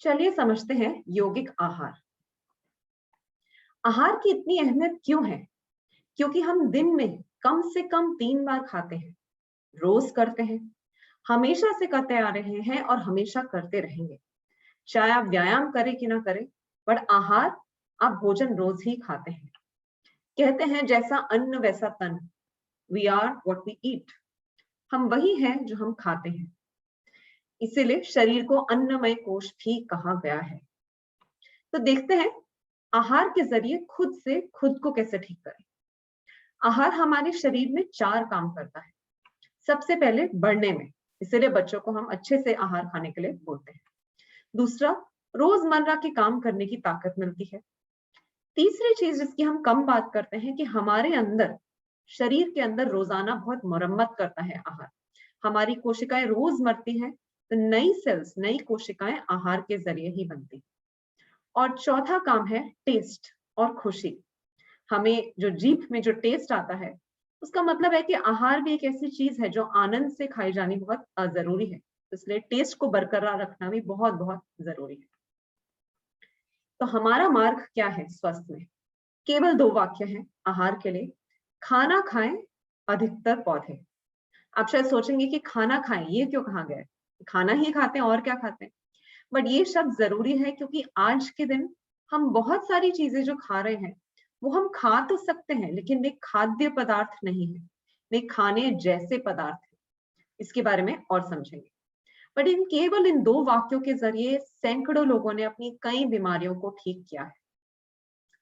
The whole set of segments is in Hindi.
चलिए समझते हैं यौगिक आहार। आहार की इतनी अहमियत क्यों है? क्योंकि हम दिन में कम से कम 3 बार खाते हैं, रोज करते हैं, हमेशा से करते आ रहे हैं और हमेशा करते रहेंगे। चाहे आप व्यायाम करें कि ना करें, पर आहार आप भोजन रोज ही खाते हैं। कहते हैं जैसा अन्न वैसा तन, we are what we eat. हम वही हैं जो हम खाते हैं। इसीलिए शरीर को अन्नमय कोश भी कहा गया है। तो देखते हैं आहार के जरिए खुद से खुद को कैसे ठीक करें। आहार हमारे शरीर में 4 काम करता है। सबसे पहले बढ़ने में, इसीलिए बच्चों को हम अच्छे से आहार खाने के लिए बोलते हैं। दूसरा, रोजमर्रा के काम करने की ताकत मिलती है। तीसरी चीज जिसकी हम कम बात करते हैं कि हमारे अंदर, शरीर के अंदर रोजाना बहुत मरम्मत करता है आहार। हमारी कोशिकाएं रोज मरती हैं, तो नई सेल्स, नई कोशिकाएं आहार के जरिए ही बनती। और चौथा काम है टेस्ट और खुशी। हमें जो जीभ में जो टेस्ट आता है, उसका मतलब है कि आहार भी एक ऐसी चीज है जो आनंद से खाई जानी बहुत जरूरी है। इसलिए टेस्ट को बरकरार रखना भी बहुत बहुत जरूरी है। तो हमारा मार्ग क्या है स्वस्थ में? केवल 2 वाक्य हैं आहार के लिए। खाना खाएं, अधिकतर पौधे। आप शायद सोचेंगे कि खाना खाएं, ये क्यों कहा गया है? खाना ही खाते हैं और क्या खाते हैं? बट ये शब्द जरूरी है क्योंकि आज के दिन हम बहुत सारी चीजें जो खा रहे हैं, वो हम खा तो सकते हैं, लेकिन वे खाद्य पदार्थ नहीं है, वे खाने जैसे पदार्थ है। इसके बारे में और समझेंगे। बट केवल इन 2 वाक्यों के जरिए सैकड़ों लोगों ने अपनी कई बीमारियों को ठीक किया है।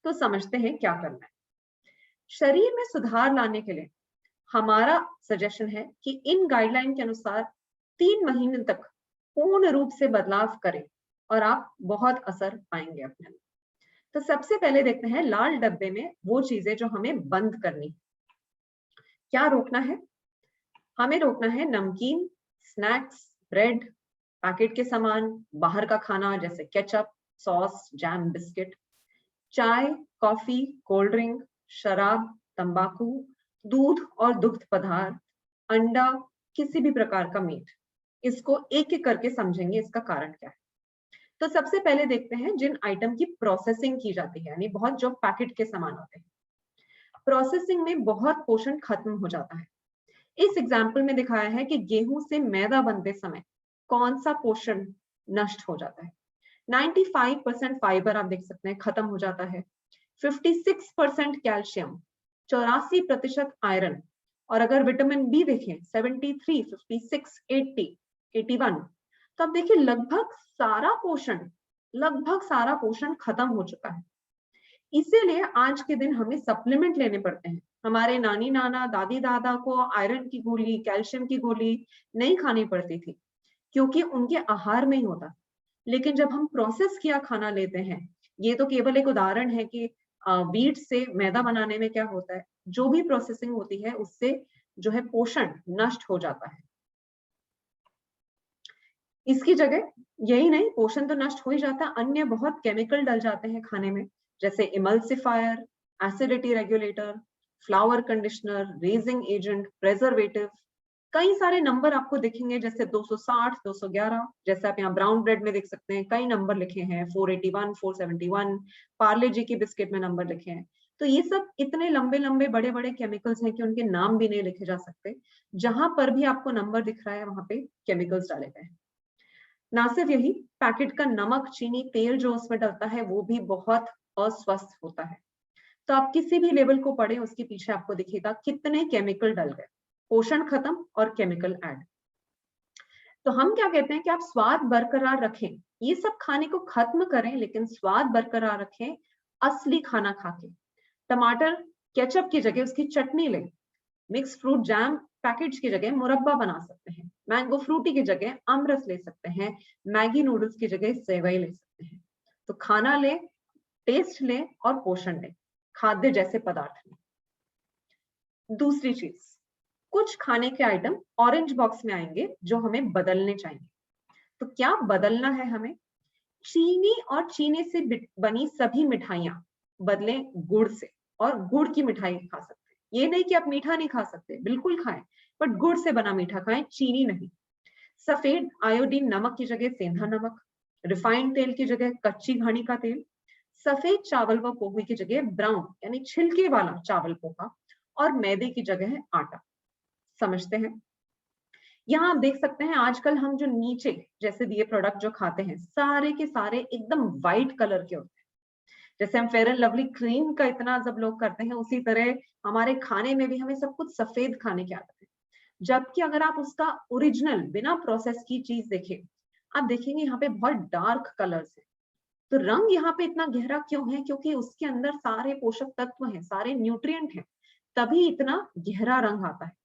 तो समझते हैं क्या करना है। शरीर में सुधार लाने के लिए हमारा सजेशन है कि इन गाइडलाइन के अनुसार 3 महीने तक पूर्ण रूप से बदलाव करें और आप बहुत असर पाएंगे अपने में। तो सबसे पहले देखते हैं लाल डब्बे में वो चीजें जो हमें बंद करनी। क्या रोकना है? हमें रोकना है नमकीन, स्नैक्स, ब्रेड, पैकेट के सामान, बाहर का खाना जैसे केचप, सॉस, जैम, बिस्किट, चाय, कॉफी, कोल्ड ड्रिंक, शराब, तंबाकू, दूध और दुग्ध पदार्थ, अंडा, किसी भी प्रकार का मीट। इसको एक एक करके समझेंगे इसका कारण क्या है। तो सबसे पहले देखते हैं जिन आइटम की प्रोसेसिंग की जाती है, यानी बहुत जो पैकेट के सामान होते हैं, प्रोसेसिंग में बहुत पोषण खत्म हो जाता है। इस एग्जाम्पल में दिखाया है कि गेहूं से मैदा बनते समय कौन सा पोषण नष्ट हो जाता है। 95% फाइबर आप देख सकते हैं खत्म हो जाता है, 56% कैल्शियम, 84% आयरन, और अगर विटामिन बी देखें 73, 56, 80, 81, तो आप देखिए लगभग सारा पोषण खत्म हो चुका है। इसीलिए आज के दिन हमें सप्लीमेंट लेने पड़ते हैं। हमारे नानी नाना, दादी दादा को आयरन की गोली, कैल्शियम की गोली नहीं खानी पड़ती थी, क्योंकि उनके आहार में ही होता। लेकिन जब हम प्रोसेस किया खाना लेते हैं, ये तो केवल एक उदाहरण है कि वीट से मैदा बनाने में क्या होता है, जो भी प्रोसेसिंग होती है उससे जो है पोषण नष्ट हो जाता है। इसकी जगह यही नहीं, पोषण तो नष्ट हो ही जाता है, अन्य बहुत केमिकल डल जाते हैं खाने में, जैसे emulsifier, acidity regulator, flower conditioner, raising agent, preservative. कई सारे नंबर आपको दिखेंगे, जैसे 260, 211, जैसे आप यहाँ ब्राउन ब्रेड में देख सकते हैं कई नंबर लिखे हैं, 481, 471, पार्ले जी की बिस्किट में नंबर लिखे हैं। तो ये सब इतने लंबे लंबे बड़े बड़े केमिकल्स हैं कि उनके नाम भी नहीं लिखे जा सकते। जहां पर भी आपको नंबर दिख रहा है वहां पे केमिकल्स डाले गए हैं। ना सिर्फ यही, पैकेट का नमक, चीनी, तेल जो उसमें डलता है वो भी बहुत अस्वस्थ होता है। तो आप किसी भी लेवल को पढ़े, उसके पीछे आपको दिखेगा कितने केमिकल डल गए, पोषण खत्म और केमिकल ऐड। तो हम क्या कहते हैं कि आप स्वाद बरकरार रखें, ये सब खाने को खत्म करें, लेकिन स्वाद बरकरार रखें असली खाना खा के। टमाटर केचप की जगह उसकी चटनी लें, मिक्स फ्रूट जैम पैकेट्स की जगह मुरब्बा बना सकते हैं, मैंगो फ्रूटी की जगह अमरस ले सकते हैं, मैगी नूडल्स की जगह सेवई ले सकते हैं। तो खाना लें, टेस्ट लें और पोषण लें, खाद्य जैसे पदार्थ लें। दूसरी चीज, कुछ खाने के आइटम ऑरेंज बॉक्स में आएंगे जो हमें बदलने चाहिए। तो क्या बदलना है हमें? चीनी और चीनी से बनी सभी मिठाइयां बदलें गुड़ से, और गुड़ की मिठाई खा सकते हैं। ये नहीं कि आप मीठा नहीं खा सकते, बिल्कुल खाएं, बट गुड़ से बना मीठा खाएं, चीनी नहीं। सफेद आयोडीन नमक की जगह सेंधा नमक, रिफाइंड तेल की जगह कच्ची घानी का तेल, सफेद चावल व पोहे की जगह ब्राउन यानी छिलके वाला चावल पोहा, और मैदे की जगह आटा। समझते हैं? यहाँ आप देख सकते हैं आजकल हम जो नीचे जैसे दिए प्रोडक्ट जो खाते हैं सारे के सारे एकदम व्हाइट कलर के होते हैं। जैसे हम फेयर एंड लवली क्रीम का इतना सब लोग करते हैं, उसी तरह हमारे खाने में भी हमें सब कुछ सफेद खाने की आदत है। जबकि अगर आप उसका ओरिजिनल बिना प्रोसेस की चीज देखें, आप देखेंगे यहाँ पे बहुत डार्क कलर्स है। तो रंग यहाँ पे इतना गहरा क्यों है? क्योंकि उसके अंदर सारे पोषक तत्व हैं, सारे न्यूट्रिएंट हैं, तभी इतना गहरा रंग आता है।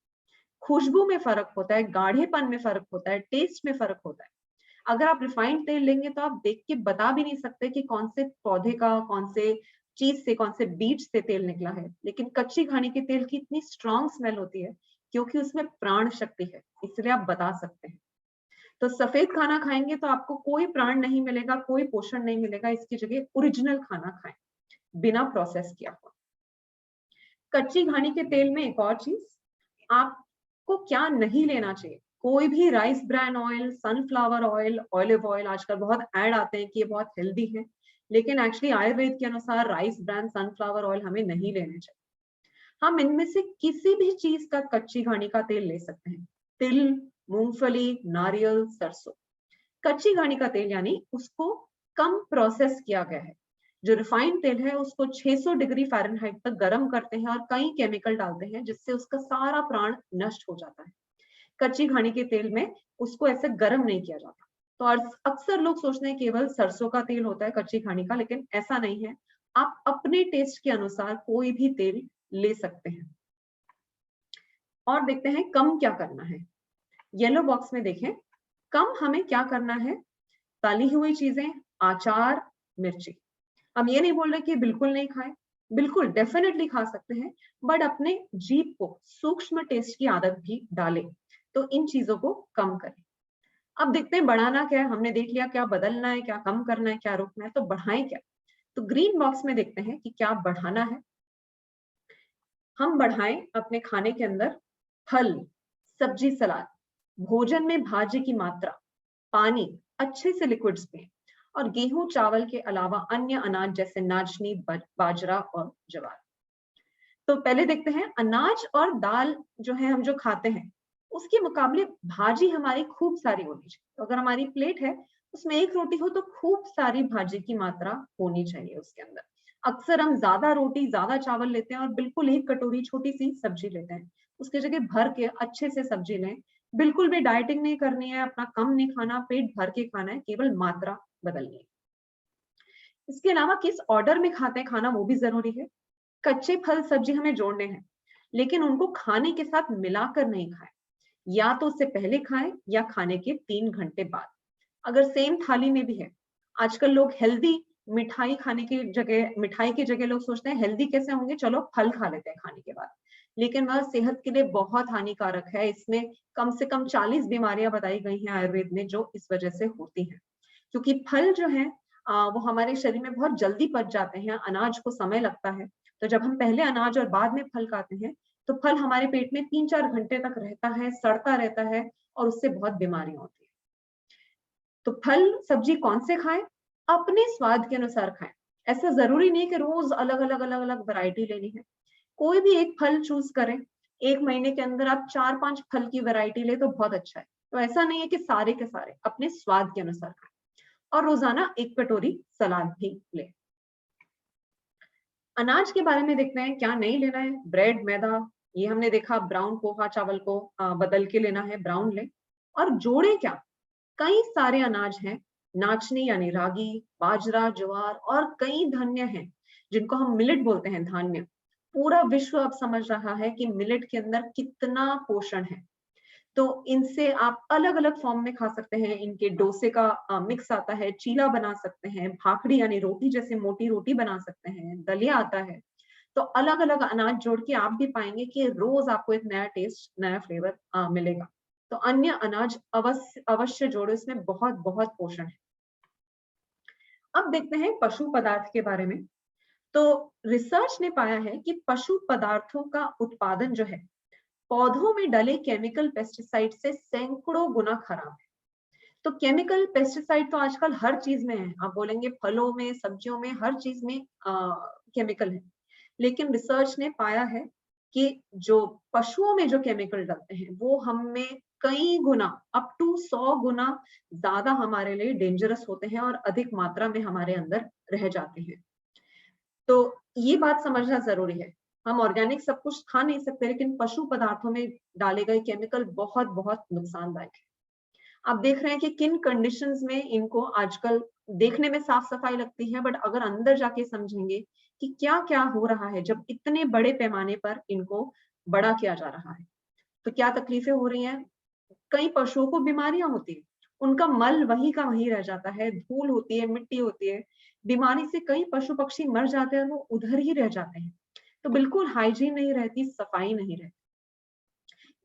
खुशबू में फर्क होता है, गाढ़ेपन में फर्क होता है, टेस्ट में फर्क होता है। अगर आप रिफाइंड तेल लेंगे तो आप देख के बता भी नहीं सकते कि कौन से पौधे का, कौन से चीज से, कौन से बीज से तेल निकला है। लेकिन कच्ची घानी के तेल की इतनी स्ट्रॉन्ग स्मेल होती है क्योंकि उसमें प्राण शक्ति है, इसलिए आप बता सकते हैं। तो सफेद खाना खाएंगे तो आपको कोई प्राण नहीं मिलेगा, कोई पोषण नहीं मिलेगा। इसकी जगह ओरिजिनल खाना खाएं, बिना प्रोसेस किया हुआ। कच्ची घानी के तेल में एक और चीज, आपको क्या नहीं लेना चाहिए, कोई भी rice bran oil, sunflower oil, olive oil, आजकल बहुत ऐड आते हैं कि ये बहुत हेल्दी है, लेकिन एक्चुअली आयुर्वेद के अनुसार राइस ब्रान, सनफ्लावर ऑयल हमें नहीं लेने चाहिए। हम इनमें से किसी भी चीज का कच्ची घानी का तेल ले सकते हैं। तिल, मूंगफली, नारियल, सरसों। कच्ची घानी का तेल यानी उसको कम प्रोसेस किया गया है। जो रिफाइंड तेल है उसको 600 डिग्री फ़ारेनहाइट तक गर्म करते हैं और कई केमिकल डालते हैं जिससे उसका सारा प्राण नष्ट हो जाता है। कच्ची घानी के तेल में उसको ऐसे गर्म नहीं किया जाता। तो अक्सर लोग सोचते हैं केवल सरसों का तेल होता है कच्ची घानी का, लेकिन ऐसा नहीं है। आप अपने टेस्ट के अनुसार कोई भी तेल ले सकते हैं। और देखते हैं कम क्या करना है। येलो बॉक्स में देखें, कम हमें क्या करना है। तली हुई चीजें, आचार, मिर्ची। हम ये नहीं बोल रहे कि बिल्कुल नहीं खाएं, बिल्कुल डेफिनेटली खा सकते हैं, बट अपने जीभ को सूक्ष्म टेस्ट की आदत भी डालें। तो इन चीजों को कम करें। अब देखते हैं बढ़ाना क्या है। हमने देख लिया क्या बदलना है, क्या कम करना है, क्या रोकना है, तो बढ़ाएं क्या। तो ग्रीन बॉक्स में देखते हैं कि क्या बढ़ाना है। हम बढ़ाएं अपने खाने के अंदर फल, सब्जी, सलाद, भोजन में भाज्य की मात्रा, पानी, अच्छे से लिक्विड्स पिएं, और गेहूं चावल के अलावा अन्य अनाज जैसे नाचनी, बाजरा और ज्वार। तो पहले देखते हैं अनाज और दाल जो है हम जो खाते हैं उसके मुकाबले भाजी हमारी खूब सारी होनी चाहिए। तो अगर हमारी प्लेट है उसमें एक रोटी हो तो खूब सारी भाजी की मात्रा होनी चाहिए उसके अंदर। अक्सर हम ज्यादा रोटी, ज्यादा चावल लेते हैं और बिल्कुल एक कटोरी छोटी सी सब्जी लेते हैं। उसकी जगह भर के अच्छे से सब्जी लें। बिल्कुल भी डाइटिंग नहीं करनी है, अपना कम नहीं खाना, पेट भर के खाना है, केवल मात्रा बदलनी है। इसके अलावा किस ऑर्डर में खाते हैं खाना वो भी जरूरी है। कच्चे फल सब्जी हमें जोड़ने हैं, लेकिन उनको खाने के साथ मिलाकर नहीं खाएं। या तो उससे पहले खाएं या खाने के 3 घंटे बाद। अगर सेम थाली में भी है, आजकल लोग हेल्दी मिठाई खाने की जगह, मिठाई की जगह लोग सोचते हैं हेल्दी कैसे होंगे, चलो फल खा लेते हैं खाने के बाद। लेकिन वह सेहत के लिए बहुत हानिकारक है। इसमें कम से कम 40 बीमारियां बताई गई हैं आयुर्वेद में जो इस वजह से होती हैं। क्योंकि फल जो है वो हमारे शरीर में बहुत जल्दी पच जाते हैं, अनाज को समय लगता है। तो जब हम पहले अनाज और बाद में फल खाते हैं तो फल हमारे पेट में 3-4 घंटे तक रहता है, सड़ता रहता है, और उससे बहुत बीमारियां होती है। तो फल सब्जी कौन से खाएं? अपने स्वाद के अनुसार खाएं। ऐसा जरूरी नहीं कि रोज अलग अलग अलग अलग वैरायटी लेनी है। कोई भी एक फल चूज करें। 1 महीने के अंदर आप 4-5 फल की वैरायटी ले तो बहुत अच्छा है। तो ऐसा नहीं है कि सारे के सारे, अपने स्वाद के अनुसार खाएं। और रोजाना 1 कटोरी सलाद भी लें। अनाज के बारे में देखते हैं क्या नहीं लेना है। ब्रेड, मैदा, ये हमने देखा। ब्राउन पोहा चावल को बदल के लेना है, ब्राउन लें। और जोड़े क्या, कई सारे अनाज हैं। नाचनी यानी रागी, बाजरा, ज्वार, और कई धान्य हैं जिनको हम मिलेट बोलते हैं, धान्य। पूरा विश्व अब समझ रहा है कि मिलेट के अंदर कितना पोषण है। तो इनसे आप अलग अलग फॉर्म में खा सकते हैं। इनके डोसे का मिक्स आता है, चीला बना सकते हैं, भाकड़ी यानी रोटी जैसे मोटी रोटी बना सकते हैं, दलिया आता है। तो अलग अलग अनाज जोड़ के आप भी पाएंगे कि रोज आपको एक नया टेस्ट, नया फ्लेवर मिलेगा। तो अन्य अनाज अवश्य अवश्य जोड़ो, इसमें बहुत बहुत पोषण है। अब देखते हैं पशु पदार्थ के बारे में। तो रिसर्च ने पाया है कि पशु पदार्थों का उत्पादन जो है पौधों में डले केमिकल पेस्टिसाइड से सैकड़ों गुना खराब है। तो केमिकल पेस्टिसाइड तो आजकल हर चीज में है, आप बोलेंगे फलों में, सब्जियों में, हर चीज में केमिकल है। लेकिन रिसर्च ने पाया है कि जो पशुओं में जो केमिकल डलते हैं वो हमें कई गुना, अप टू 100 गुना ज्यादा हमारे लिए डेंजरस होते हैं और अधिक मात्रा में हमारे अंदर रह जाते हैं। तो ये बात समझना जरूरी है। हम ऑर्गेनिक सब कुछ खा नहीं सकते, लेकिन पशु पदार्थों में डाले गए केमिकल बहुत बहुत नुकसानदायक है। आप देख रहे हैं कि किन कंडीशंस में इनको आजकल देखने में साफ सफाई लगती है, बट अगर अंदर जाके समझेंगे कि क्या क्या हो रहा है जब इतने बड़े पैमाने पर इनको बड़ा किया जा रहा है, तो क्या तकलीफें हो रही हैं। कई पशुओं को बीमारियां होती है, उनका मल वही का वही रह जाता है, धूल होती है, मिट्टी होती है, बीमारी से कई पशु पक्षी मर जाते हैं और वो उधर ही रह जाते हैं। तो बिल्कुल हाइजीन नहीं रहती, सफाई नहीं रहती।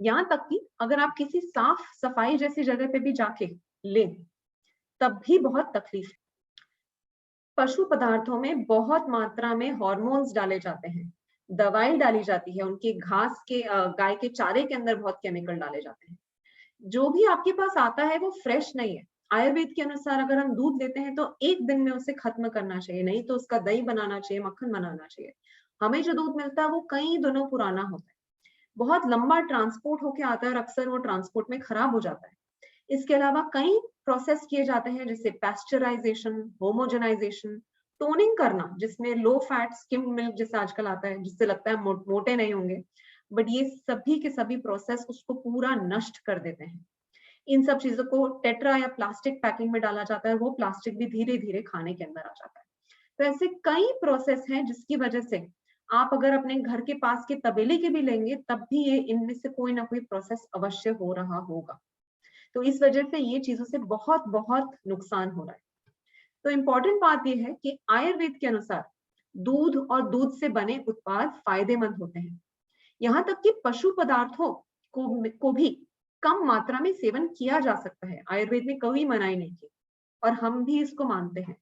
यहाँ तक कि अगर आप किसी साफ सफाई जैसी जगह पे भी जाके ले, तब भी बहुत तकलीफ है। पशु पदार्थों में बहुत मात्रा में हार्मोन्स डाले जाते हैं, दवाई डाली जाती है, उनके घास के गाय के चारे के अंदर बहुत केमिकल डाले जाते हैं। जो भी आपके पास आता है वो फ्रेश नहीं है। आयुर्वेद के अनुसार अगर हम दूध लेते हैं तो एक दिन में उसे खत्म करना चाहिए, नहीं तो उसका दही बनाना चाहिए, मक्खन बनाना चाहिए। हमें जो दूध मिलता है वो कई दिनों पुराना होता है, बहुत लंबा ट्रांसपोर्ट होके आता है और अक्सर वो ट्रांसपोर्ट में खराब हो जाता है। इसके अलावा कई प्रोसेस किए जाते हैं, जैसे पैस्चराइजेशन, होमोजेनाइजेशन, टोनिंग करना, जिसमें लो फैट स्किम मिल्क जैसे आजकल आता है, जिससे लगता है मोटे नहीं होंगे, बट ये सभी के सभी प्रोसेस उसको पूरा नष्ट कर देते हैं। इन सब चीजों को टेट्रा या प्लास्टिक पैकिंग में डाला जाता है, वो प्लास्टिक भी धीरे धीरे खाने के अंदर आ जाता है। तो ऐसे कई प्रोसेस हैं जिसकी वजह से आप अगर अपने घर के पास के तबेले के भी लेंगे, तब भी ये इनमें से कोई ना कोई प्रोसेस अवश्य हो रहा होगा। तो इस वजह से ये चीजों से बहुत बहुत नुकसान हो रहा है। तो इम्पोर्टेंट बात यह है कि आयुर्वेद के अनुसार दूध और दूध से बने उत्पाद फायदेमंद होते हैं। यहाँ तक कि पशु पदार्थों को भी कम मात्रा में सेवन किया जा सकता है, आयुर्वेद ने कभी मनाही नहीं की और हम भी इसको मानते हैं।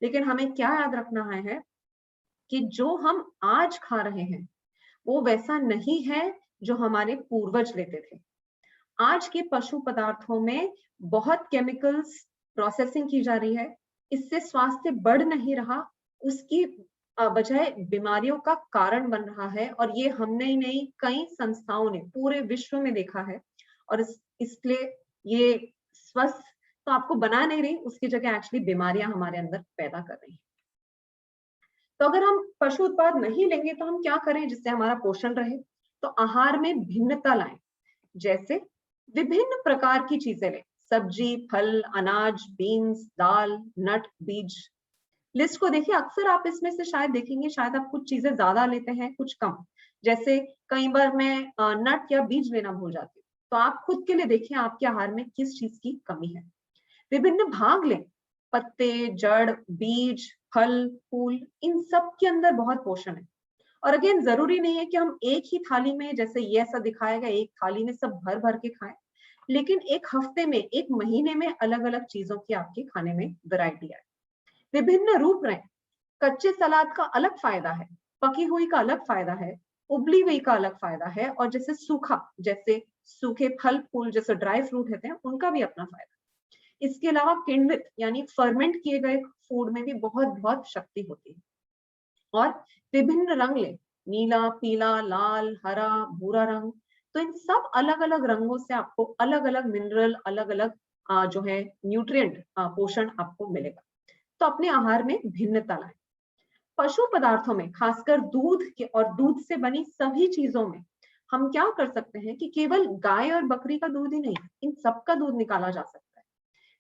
लेकिन हमें क्या याद रखना है कि जो हम आज खा रहे हैं वो वैसा नहीं है जो हमारे पूर्वज लेते थे। आज के पशु पदार्थों में बहुत केमिकल्स प्रोसेसिंग की जा रही है, इससे स्वास्थ्य बढ़ नहीं रहा, उसकी बजाय बीमारियों का कारण बन रहा है। और ये हमने ही नहीं, कई संस्थाओं ने पूरे विश्व में देखा है। और इसलिए ये स्वस्थ तो आपको बना नहीं रही, उसकी जगह एक्चुअली बीमारियां हमारे अंदर पैदा कर रही है। तो अगर हम पशु उत्पाद नहीं लेंगे तो हम क्या करें जिससे हमारा पोषण रहे। तो आहार में भिन्नता लाएं, जैसे विभिन्न प्रकार की चीजें लें, सब्जी, फल, अनाज, बीन्स, दाल, नट, बीज। लिस्ट को देखिए, अक्सर आप इसमें से शायद देखेंगे, शायद आप कुछ चीजें ज्यादा लेते हैं, कुछ कम। जैसे कई बार मैं नट या बीज लेना भूल जाती हूँ, तो आप खुद के लिए देखिए आपके आहार में किस चीज की कमी है। विभिन्न भाग लें, पत्ते, जड़, बीज, फल, फूल, इन सब के अंदर बहुत पोषण है। और अगेन जरूरी नहीं है कि हम एक ही थाली में, जैसे ये ऐसा दिखाएगा, एक थाली में सब भर भर के खाएं, लेकिन एक हफ्ते में, एक महीने में अलग अलग चीजों की आपके खाने में वैरायटी आए। विभिन्न रूप रहे, कच्चे सलाद का अलग फायदा है, पकी हुई का अलग फायदा है, उबली हुई का अलग फायदा है, और जैसे सूखा, जैसे सूखे फल फूल जैसे ड्राई फ्रूट होते हैं, उनका भी अपना फायदा। इसके अलावा किण्वित यानी फर्मेंट किए गए फूड में भी बहुत बहुत शक्ति होती है। और विभिन्न रंग ले, नीला, पीला, लाल, हरा, भूरा रंग। तो इन सब अलग अलग रंगों से आपको अलग अलग मिनरल, अलग अलग जो है न्यूट्रिएंट पोषण आपको मिलेगा। तो अपने आहार में भिन्नता लाएं। पशु पदार्थों में, खासकर दूध के और दूध से बनी सभी चीजों में, हम क्या कर सकते हैं कि केवल गाय और बकरी का दूध ही नहीं, इन सबका दूध निकाला जा सकता है।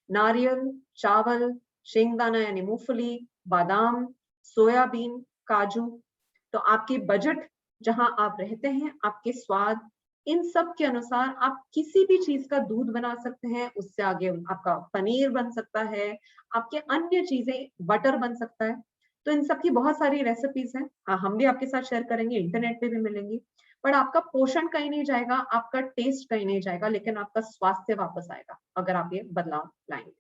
नारियल, चावल, शेंगदाना यानी मूंगफली, बादाम, सोयाबीन, काजू। तो आपके बजट, जहां आप रहते हैं, आपके स्वाद, इन सब के अनुसार आप किसी भी चीज का दूध बना सकते हैं। उससे आगे आपका पनीर बन सकता है, आपके अन्य चीजें, बटर बन सकता है। तो इन सब की बहुत सारी रेसिपीज हैं, हम भी आपके साथ शेयर करेंगे, इंटरनेट पे भी मिलेंगी। पर आपका पोषण कहीं नहीं जाएगा, आपका टेस्ट कहीं नहीं जाएगा, लेकिन आपका स्वास्थ्य वापस आएगा अगर आप ये बदलाव लाएंगे।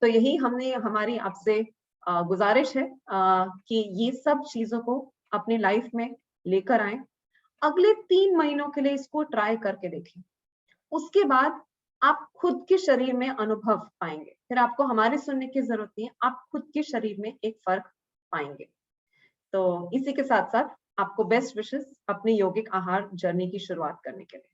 तो यही हमने, हमारी आपसे गुजारिश है कि ये सब चीजों को अपनी लाइफ में लेकर आए। अगले 3 महीनों के लिए इसको ट्राई करके देखें। उसके बाद आप खुद के शरीर में अनुभव पाएंगे, फिर आपको हमारे सुनने की जरूरत नहीं है, आप खुद के शरीर में एक फर्क पाएंगे। तो इसी के साथ साथ आपको बेस्ट विशेस अपनी यौगिक आहार जर्नी की शुरुआत करने के लिए।